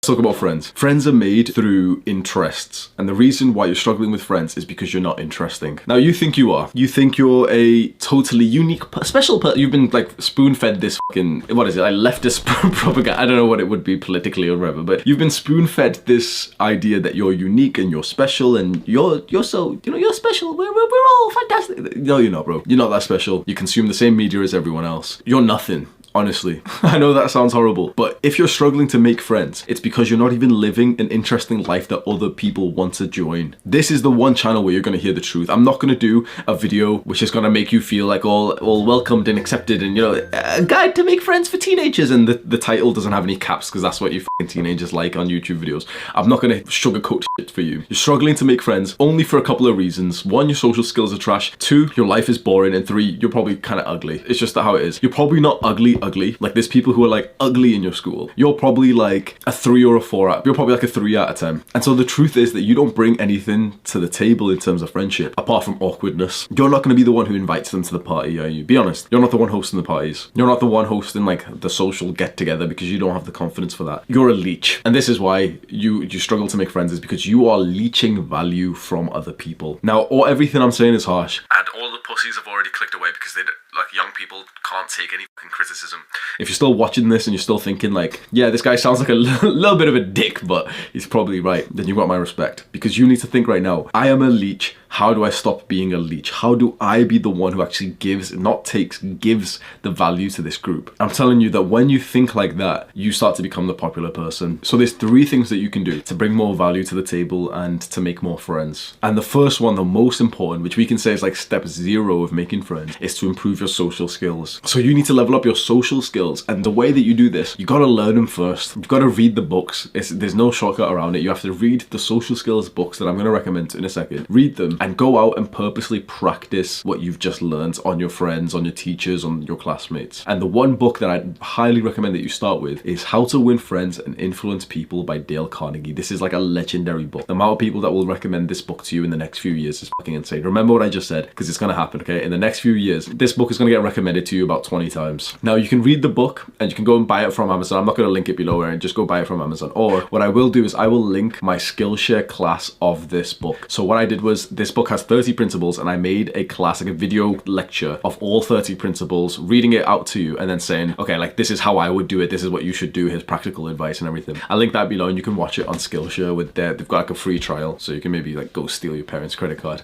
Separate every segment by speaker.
Speaker 1: Talk about friends. Friends are made through interests, and the reason why you're struggling with friends is because you're not interesting. Now you think you are. You think you're a totally unique, special person. You've been like spoon-fed this fucking, what is it, like leftist propaganda. I don't know what it would be politically or whatever, but you've been spoon-fed this idea that you're unique and you're special and you're so, you know, you're special. We're all fantastic. No, you're not, bro. You're not that special. You consume the same media as everyone else. You're nothing. Honestly, I know that sounds horrible, but if you're struggling to make friends, it's because you're not even living an interesting life that other people want to join. This is the one channel where you're going to hear the truth. I'm not going to do a video which is going to make you feel like all welcomed and accepted and, you know, a guide to make friends for teenagers, and the title doesn't have any caps because that's what you fucking teenagers like on YouTube videos. I'm not going to sugarcoat shit for you. You're struggling to make friends only for a couple of reasons. One, your social skills are trash. Two, your life is boring. And three, you're probably kind of ugly. It's just how it is. You're probably not ugly. Like there's people who are like ugly in your school. You're probably like a 3 or a 4 out. You're probably like a 3 out of 10. And so the truth is that you don't bring anything to the table in terms of friendship apart from awkwardness. You're not going to be the one who invites them to the party, are you? Be honest. You're not the one hosting the parties. You're not the one hosting like the social get together because you don't have the confidence for that. You're a leech. And this is why you struggle to make friends, is because you are leeching value from other people. Now, everything I'm saying is harsh. And all the pussies have already clicked away because they like young people can't take any fucking criticism. If you're still watching this and you're still thinking like, yeah, this guy sounds like a little bit of a dick, but he's probably right, then you've got my respect. Because you need to think right now, I am a leech. How do I stop being a leech? How do I be the one who actually gives, not takes, gives the value to this group? I'm telling you that when you think like that, you start to become the popular person. So there's 3 things that you can do to bring more value to the table and to make more friends. And the first one, the most important, which we can say is like step 0 of making friends, is to improve your social skills. So you need to level up your social skills. And the way that you do this, you got to learn them first. You've got to read the books. There's no shortcut around it. You have to read the social skills books that I'm going to recommend in a second. Read them and go out and purposely practice what you've just learned on your friends, on your teachers, on your classmates. And the one book that I highly recommend that you start with is How to Win Friends and Influence People by Dale Carnegie. This is like a legendary book. The amount of people that will recommend this book to you in the next few years is fucking insane. Remember what I just said, because it's going to happen, okay? In the next few years, this book is going to get recommended to you about 20 times. Now, you can read the book and you can go and buy it from Amazon. I'm not going to link it below, and just go buy it from Amazon. Or what I will do is I will link my Skillshare class of this book. So what I did was, this book has 30 principles, and I made a class, like a video lecture of all 30 principles, reading it out to you and then saying, okay, like this is how I would do it, this is what you should do, here's practical advice and everything. I'll link that below and you can watch it on Skillshare with they've got like a free trial, so you can maybe like go steal your parents' credit card.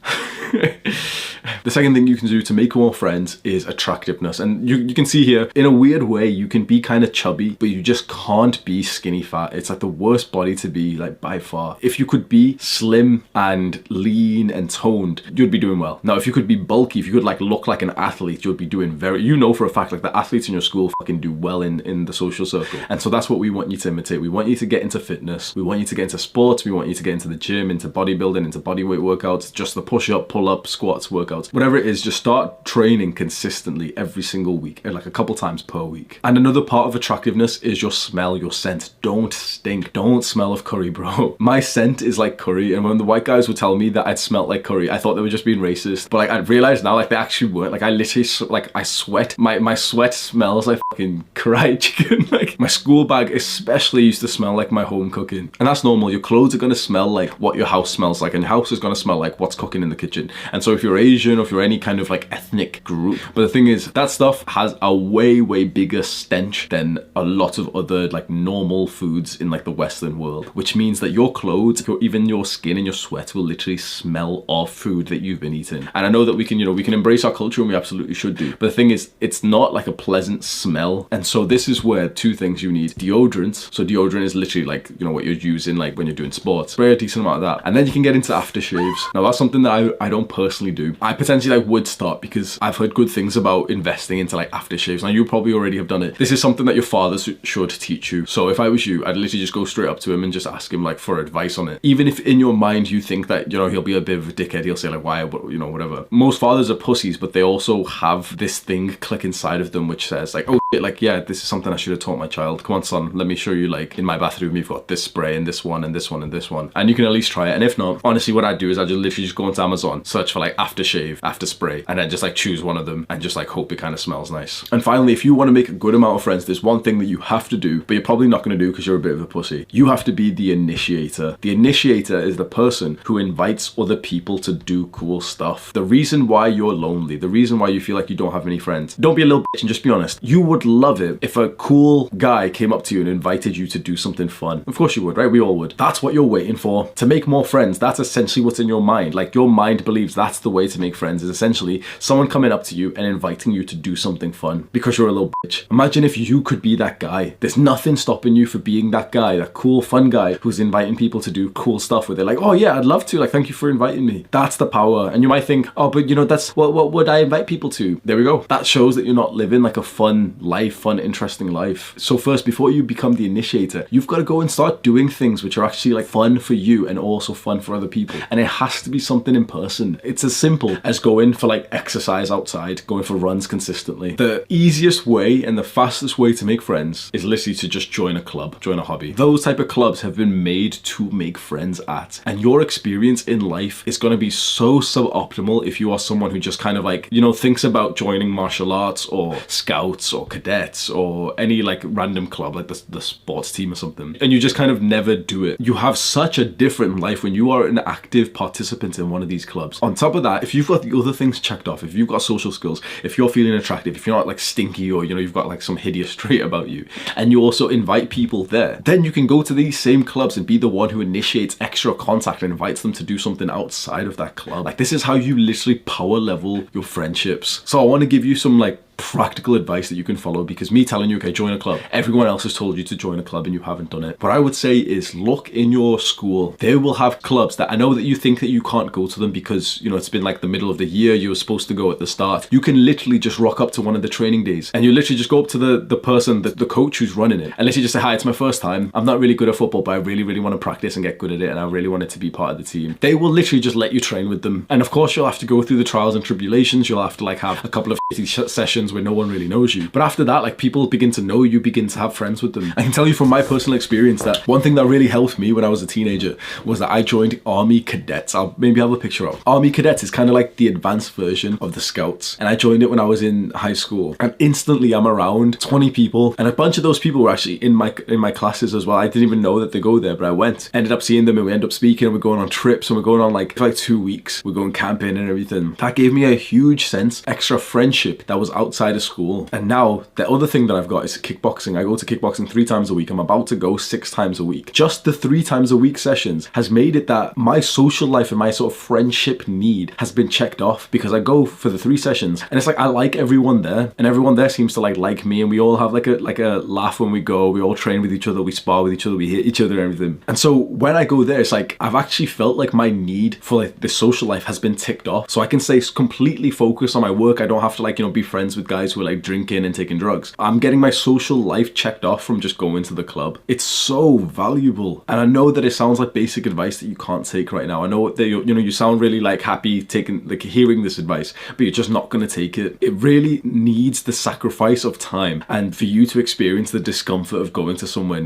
Speaker 1: The second thing you can do to make more friends is attractiveness. And you can see here, in a weird way, you can be kind of chubby, but you just can't be skinny fat. It's like the worst body to be, like, by far. If you could be slim and lean and toned, you'd be doing well. Now, if you could be bulky, if you could like look like an athlete, you'd be doing very, you know for a fact, like the athletes in your school fucking do well in the social circle. And so that's what we want you to imitate. We want you to get into fitness. We want you to get into sports. We want you to get into the gym, into bodybuilding, into bodyweight workouts, just the push-up, pull-up, squats workouts. Whatever it is, just start training consistently every single week, like a couple times per week. And another part of attractiveness is your smell, your scent. Don't stink. Don't smell of curry, bro. My scent is like curry, and when the white guys would tell me that I'd smelt like curry, I thought they were just being racist. But like I realized now, like they actually weren't. Like I literally, like I sweat. My sweat smells like fucking fried chicken. Like my school bag especially used to smell like my home cooking. And that's normal. Your clothes are gonna smell like what your house smells like, and your house is gonna smell like what's cooking in the kitchen. And so if you're Asian, or if you're any kind of like ethnic group, but the thing is, that stuff has a way bigger stench than a lot of other like normal foods in like the Western world, which means that your clothes, or even your skin and your sweat will literally smell of food that you've been eating. And I know that we can, you know, we can embrace our culture, and we absolutely should do. But the thing is, it's not like a pleasant smell. And so this is where 2 things you need. Deodorant. So deodorant is literally like, you know, what you're using like when you're doing sports. Spray a decent amount of that. And then you can get into aftershaves. Now that's something that I don't personally do. I potentially like would start, because I've heard good things about investing into like aftershaves. Now you probably already have done it. This is something that your father should teach you. So if I was you, I'd literally just go straight up to him and just ask him like for advice on it. Even if in your mind you think that, you know, he'll be a bit of a dickhead, he'll say like, why, you know, whatever. Most fathers are pussies, but they also have this thing click inside of them which says like, oh shit, like, yeah, this is something I should have taught my child. Come on, son, let me show you, like, in my bathroom, you've got this spray and this one and this one and this one. And you can at least try it. And if not, honestly, what I do is I just literally just go onto Amazon, search for like aftershave, after spray, and then just like choose one of them and just like hope it kind of smells nice. And finally, if you want to make a good amount of friends, there's one thing that you have to do, but you're probably not going to do because you're a bit of a pussy. You have to be the initiator. The initiator is the person who invites other people to do cool stuff. The reason why you're lonely, the reason why you feel like you don't have any friends, don't be a little bitch and just be honest. You would love it if a cool guy came up to you and invited you to do something fun. Of course you would, right? We all would. That's what you're waiting for. To make more friends, that's essentially what's in your mind. Like, your mind believes that's the way to make friends, is essentially someone coming up to you and inviting you to do something fun because you're a little bitch. Imagine if you could be that guy. There's nothing stopping you from being that guy, that cool, fun guy who's inviting people to do cool stuff where they're like, oh yeah, I'd love to. Like, thank you for inviting me. That's the power. And you might think, oh, but you know, that's what would I invite people to? There we go. That shows that you're not living like a fun life, fun, interesting life. So first, before you become the initiator, you've got to go and start doing things which are actually like fun for you and also fun for other people. And it has to be something in person. It's as simple as going for like exercise outside, going for runs consistently. The easiest way and the fastest way to make friends is literally to just join a club, join a hobby. Those type of clubs have been made to make friends at. And your experience in life is going to be so suboptimal if you are someone who just kind of like, you know, thinks about joining martial arts or scouts or cadets or any like random club like the sports team or something, and you just kind of never do it. You have such a different life when you are an active participant in one of these clubs. On top of that, if you've got the other things checked off, if you've got social skills, if you're feeling attractive, if you're not like stinky or, you know, you've got like some hideous trait about you, and you also invite people there, then you can go to these same clubs and be the one who initiates extra contact and invites them to do something outside of that club. Like, this is how you literally power level your friendships. So I want to give you some like practical advice that you can follow, because me telling you, okay, join a club, everyone else has told you to join a club and you haven't done it. What I would say is look in your school. They will have clubs that I know that you think that you can't go to them because, you know, it's been like the middle of the year, you were supposed to go at the start. You can literally just rock up to one of the training days and you literally just go up to the person, the coach who's running it, and literally just say, hi, it's my first time. I'm not really good at football, but I really, really want to practice and get good at it, and I really want it to be part of the team. They will literally just let you train with them. And of course, you'll have to go through the trials and tribulations. You'll have to like have a couple of sessions where no one really knows you. But after that, like, people begin to know you, begin to have friends with them. I can tell you from my personal experience that one thing that really helped me when I was a teenager was that I joined Army Cadets. I'll maybe have a picture of. Army Cadets is kind of like the advanced version of the Scouts. And I joined it when I was in high school. And instantly I'm around 20 people. And a bunch of those people were actually in my classes as well. I didn't even know that they go there, but I went. Ended up seeing them and we ended up speaking and we're going on trips and we're going on like for like 2 weeks. We're going camping and everything. That gave me a huge sense, extra friendship that was outside of school. And now the other thing that I've got is kickboxing. I go to kickboxing 3 times a week. I'm about to go 6 times a week. Just the 3 times a week sessions has made it that my social life and my sort of friendship need has been checked off, because I go for the 3 sessions and it's like I like everyone there and everyone there seems to like me, and we all have like a laugh when we go. We all train with each other, we spar with each other, we hit each other and everything. And so when I go there, it's like I've actually felt like my need for like the social life has been ticked off, so I can stay completely focused on my work. I don't have to like, you know, be friends with guys who are like drinking and taking drugs. I'm getting my social life checked off from just going to the club. It's so valuable. And I know that it sounds like basic advice that you can't take right now. I know that you sound really like happy taking, like, hearing this advice, but you're just not going to take it. It really needs the sacrifice of time and for you to experience the discomfort of going to somewhere new.